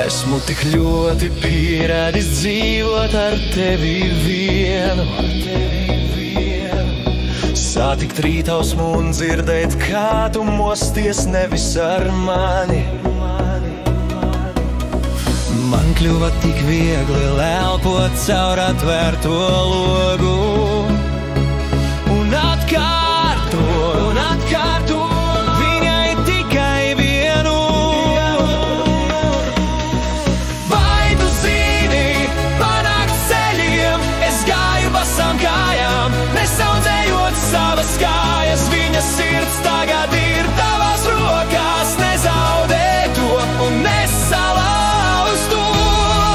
Esmu tik ļoti pieradis dzīvot ar tevi vienu, sātikt rītausmu un dzirdēt, kā tu mosties nevis ar mani. Man kļuva tik viegli elpot caur atvērto logu un atkārto viņai tikai vienu. Vai tu zini, panākt ceļiem es gāju basām kājām, nesaudzējot savas kājas, viņa sirds tagad ir tavās rokās, nezaudē to un nesalaustu,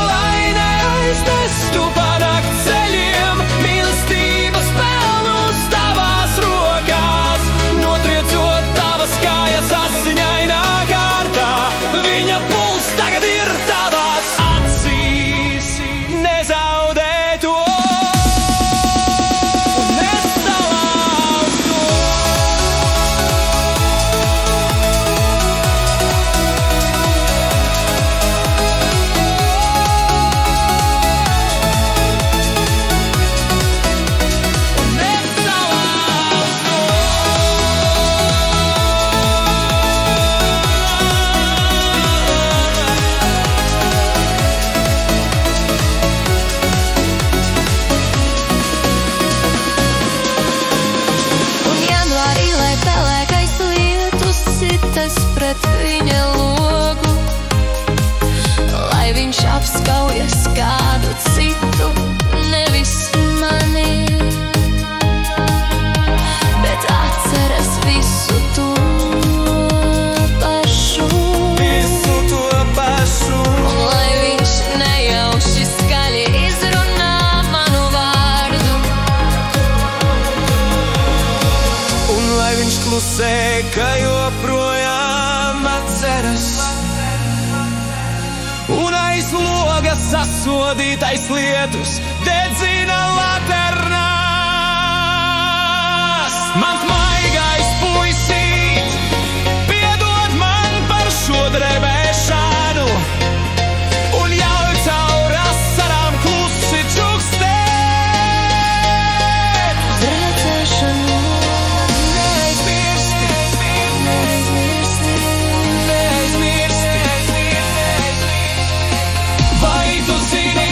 lai neaiznestu panākt ceļiem mīlestības pelnus tavās rokās, notriecot tavas kājas asiņainā kārtā. Viņa puls tagad ir tavās acīs, nezaudē to un nesalaustu. Un janvārī, lai pelēkais lietus sitas pret viņa logu, lai viņš apskaujas kādu citu, nevis mani, bet atceras visu to pašu. Un lai viņš nejauši skaļi izrunā manu vārdu, Un lai viņš klusē, ka joprojām atceras, un aiz loga sasodītais lietus dedzina laternās. Mans maigais puisīt, piedod man par šo drebēšanu, un ļauj caur asarām klusi čukstēt. uz redzēšanu Neaizmirsti, vai tu zini?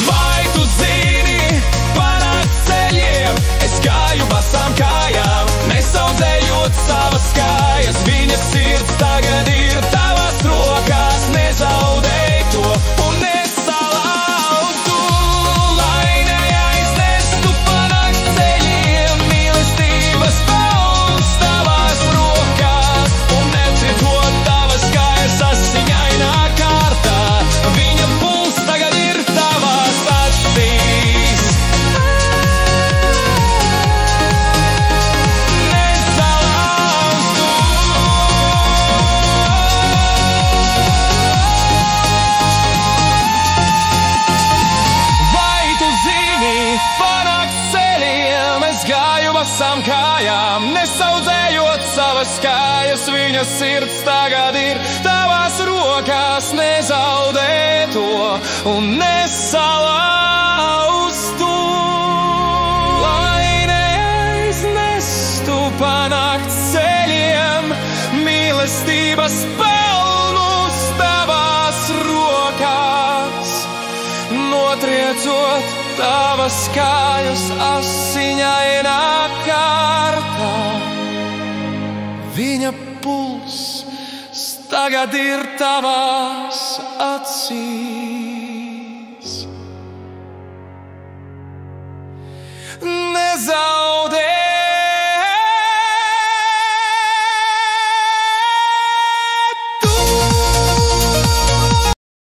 Vai tu zini, panākt ceļiem es gāju basām kājām, nesaudzējot savas kājas, viņa sirds tagad ir tavās rokās, nezaudēj to un nesalaustu, lai neaiznestu panākt ceļiem mīlestības pelnus tavās rokās un necietot tavas kājas asiņainā kārtā. Viņa puls tagad ir tavās acīs, nesalaustu. Vai tu zini, panākt ceļiem es gāju basām kājām, nesaudzējot savas kājas, viņa sirds tagad ir tavās rokās, nezaudē to un nesalaustu, lai neaiznestu panākt ceļiem mīlestības pelnus tavās rokās, notriecot tavas kājas asiņainā kārtā. Viņa puls tagad ir tavās acīs.